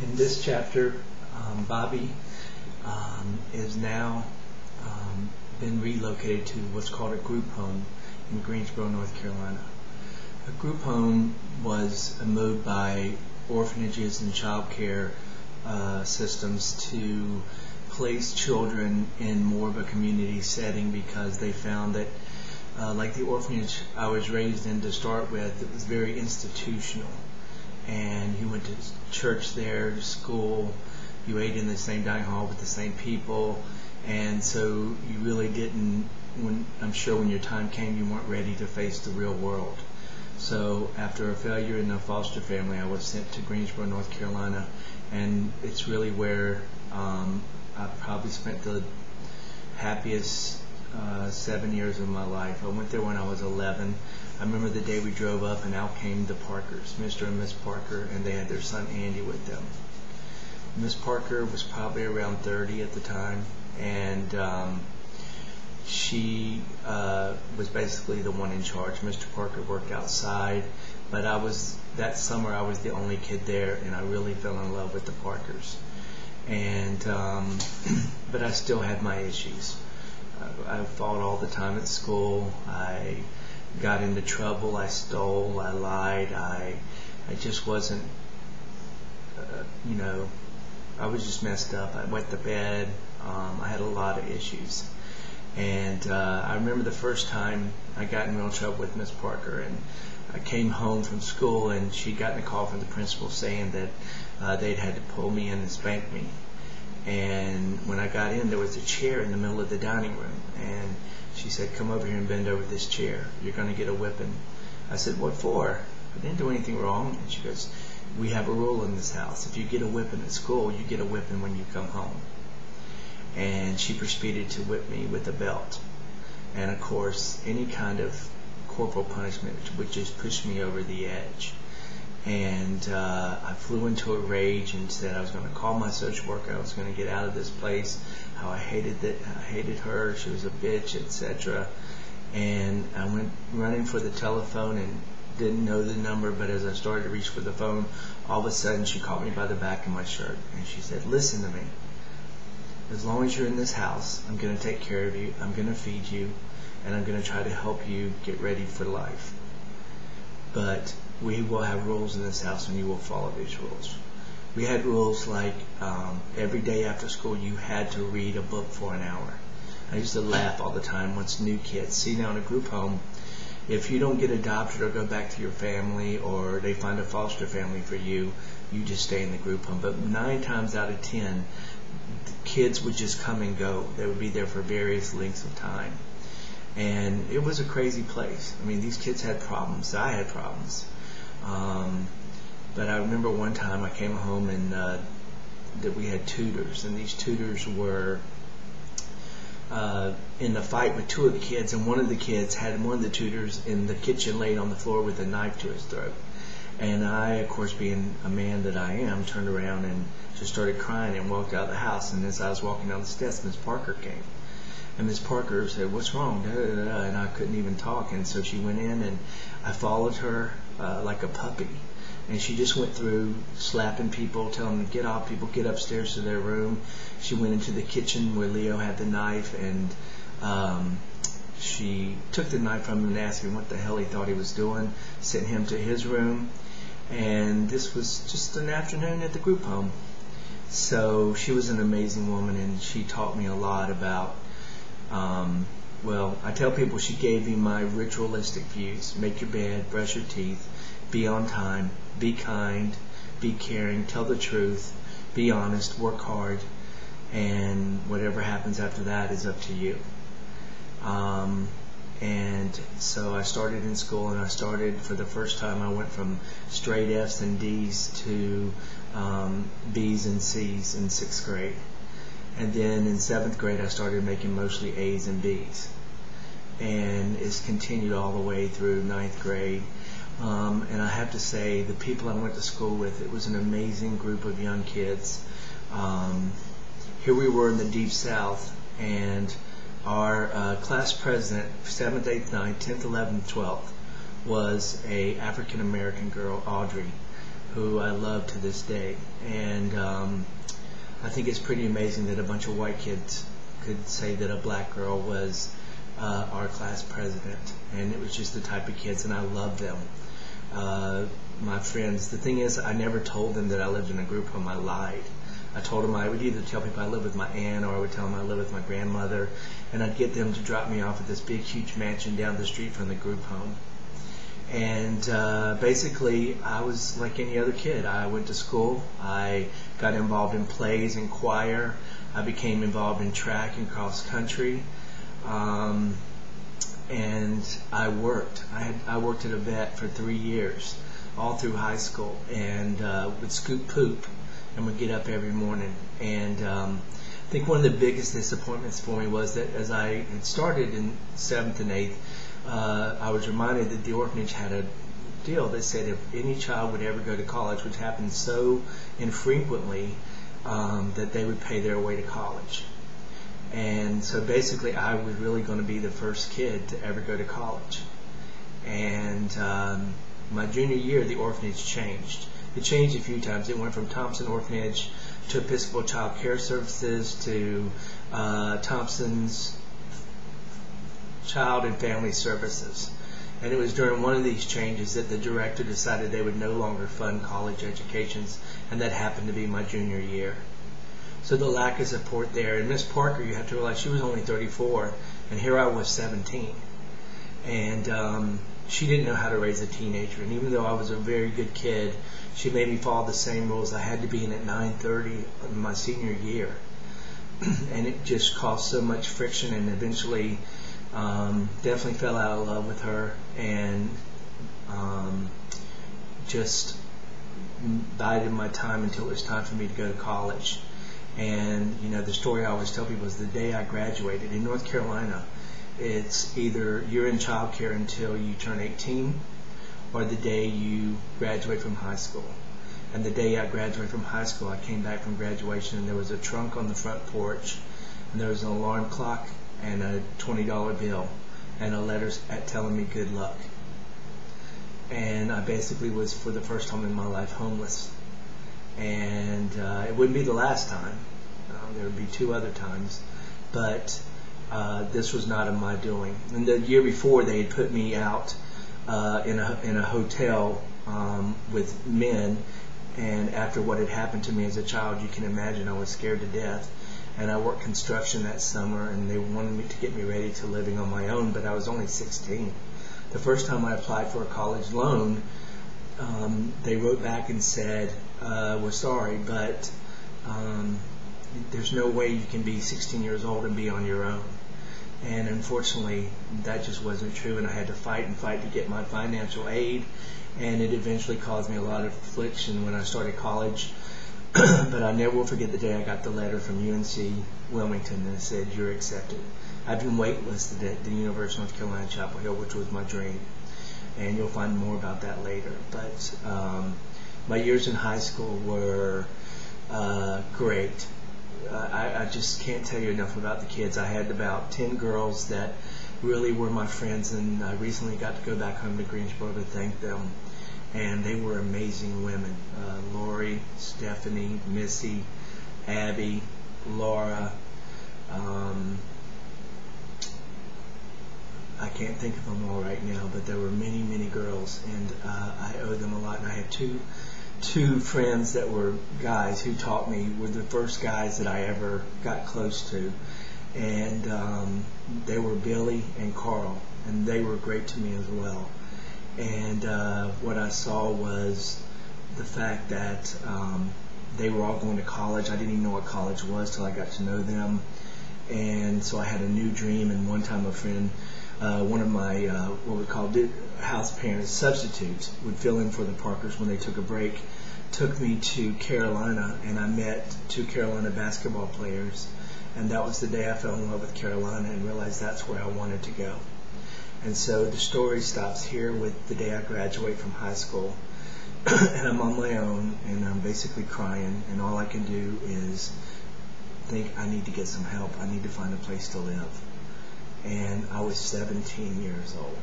In this chapter, Bobby is now been relocated to what's called a group home in Grensboro, North Carolina. A group home was moved by orphanages and child care systems to place children in more of a community setting because they found that like the orphanage I was raised in to start with, it was very institutional. And you went to church there, school, you ate in the same dining hall with the same people, and so you really didn't, I'm sure when your time came, you weren't ready to face the real world. So after a failure in a foster family, I was sent to Greensboro, North Carolina, and it's really where I probably spent the happiest 7 years of my life. I went there when I was 11. I remember the day we drove up and out came the Parkers, Mr. and Miss Parker, and they had their son Andy with them. Miss Parker was probably around 30 at the time, and she was basically the one in charge. Mr. Parker worked outside, but that summer I was the only kid there, and I really fell in love with the Parkers. And but I still had my issues. I fought all the time at school. I got into trouble. I stole. I lied. I just wasn't, I was just messed up. I wet the bed. I had a lot of issues. And I remember the first time I got in real trouble with Miss Parker, and I came home from school, and she'd gotten a call from the principal saying that they'd had to pull me in and spank me. And when I got in, there was a chair in the middle of the dining room, and she said, "Come over here and bend over this chair. You're going to get a whipping." I said, "What for?" I didn't do anything wrong. And she goes, "We have a rule in this house. If you get a whipping at school, you get a whipping when you come home." And she proceeded to whip me with a belt. And of course, any kind of corporal punishment would just push me over the edge. And I flew into a rage and said I was going to call my social worker. I was going to get out of this place. How I hated her. She was a bitch, etc. And I went running for the telephone and didn't know the number. But as I started to reach for the phone, all of a sudden she caught me by the back of my shirt and she said, "Listen to me. As long as you're in this house, I'm going to take care of you. I'm going to feed you, and I'm going to try to help you get ready for life. But we will have rules in this house, and you will follow these rules." We had rules like every day after school you had to read a book for an hour. I used to laugh all the time once new kids. See, now in a group home, if you don't get adopted or go back to your family or they find a foster family for you, you just stay in the group home. But 9 times out of 10, kids would just come and go. They would be there for various lengths of time. And it was a crazy place. I mean, these kids had problems. I had problems. But I remember one time I came home and that we had tutors, and these tutors were in a fight with 2 of the kids, and one of the kids had one of the tutors in the kitchen laid on the floor with a knife to his throat. And I, of course, being a man that I am, turned around and just started crying and walked out of the house. And as I was walking down the steps, Miss Parker came. And Miss Parker said, "What's wrong?" Da, da, da, da. And I couldn't even talk. And so she went in, and I followed her like a puppy. And she just went through slapping people, telling them to get off, people get upstairs to their room. She went into the kitchen where Leo had the knife, and she took the knife from him and asked him what the hell he thought he was doing, sent him to his room. And this was just an afternoon at the group home. So she was an amazing woman, and she taught me a lot about, well, I tell people she gave me my ritualistic views. Make your bed, brush your teeth, be on time, be kind, be caring, tell the truth, be honest, work hard, and whatever happens after that is up to you. And so I started in school, and I started, for the first time, I went from straight F's and D's to B's and C's in 6th grade. And then in 7th grade, I started making mostly A's and B's. And it's continued all the way through 9th grade. And I have to say, the people I went to school with, it was an amazing group of young kids. Here we were in the Deep South, and our class president, 7th, 8th, 9th, 10th, 11th, 12th, was a African-American girl, Audrey, who I love to this day. And I think it's pretty amazing that a bunch of white kids could say that a black girl was our class president. And it was just the type of kids, and I loved them. My friends, the thing is, I never told them that I lived in a group home. I lied. I told them I would either tell people I live with my aunt, or I would tell them I live with my grandmother, and I'd get them to drop me off at this big, huge mansion down the street from the group home. And basically, I was like any other kid. I went to school. I got involved in plays and choir. I became involved in track and cross country. And I worked. I worked at a vet for 3 years, all through high school, and would scoop poop and would get up every morning. And I think one of the biggest disappointments for me was that as I had started in 7th and 8th, I was reminded that the orphanage had a deal that said if any child would ever go to college, which happened so infrequently, that they would pay their way to college. And so basically I was really going to be the first kid to ever go to college. And my junior year, the orphanage changed. It changed a few times. It went from Thompson Orphanage to Episcopal Child Care Services to Thompson's Child and Family Services. And it was during one of these changes that the director decided they would no longer fund college educations, and that happened to be my junior year. So the lack of support there. And Miss Parker, you have to realize, she was only 34, and here I was 17. And she didn't know how to raise a teenager. And even though I was a very good kid, she made me follow the same rules. I had to be in at 9:30 in my senior year. And it just caused so much friction, and eventually definitely fell out of love with her, and just bided my time until it was time for me to go to college. And you know, the story I always tell people is the day I graduated in North Carolina, it's either you're in child care until you turn 18 or the day you graduate from high school. And the day I graduated from high school, I came back from graduation, and there was a trunk on the front porch, and there was an alarm clock and a $20 bill and a letter telling me good luck. And I basically was, for the first time in my life, homeless. And it wouldn't be the last time. There would be 2 other times. But this was not of my doing. And the year before, they had put me out in a hotel with men. And after what had happened to me as a child, you can imagine I was scared to death. And I worked construction that summer, and they wanted me to get me ready to living on my own, but I was only 16. The first time I applied for a college loan, they wrote back and said, we're sorry, but there's no way you can be 16 years old and be on your own. And unfortunately, that just wasn't true, and I had to fight and fight to get my financial aid, and it eventually caused me a lot of affliction when I started college. But I never will forget the day I got the letter from UNC Wilmington that said, you're accepted. I've been waitlisted at the University of North Carolina, Chapel Hill, which was my dream. And you'll find more about that later. But my years in high school were great. I just can't tell you enough about the kids. I had about 10 girls that really were my friends, and I recently got to go back home to Grensboro to thank them. And they were amazing women. Lori, Stephanie, Missy, Abby, Laura. I can't think of them all right now, but there were many, many girls, and I owe them a lot. And I had two friends that were guys who taught me, were the first guys that I ever got close to. And they were Billy and Carl, and they were great to me as well. And what I saw was the fact that they were all going to college. I didn't even know what college was till I got to know them. And so I had a new dream. And one time a friend, one of my what we call house parents, substitutes, would fill in for the Parkers when they took a break, took me to Carolina, and I met 2 Carolina basketball players. And that was the day I fell in love with Carolina and realized that's where I wanted to go. And so the story stops here with the day I graduate from high school, and I'm on my own, and I'm basically crying, and all I can do is think I need to get some help. I need to find a place to live. And I was 17 years old.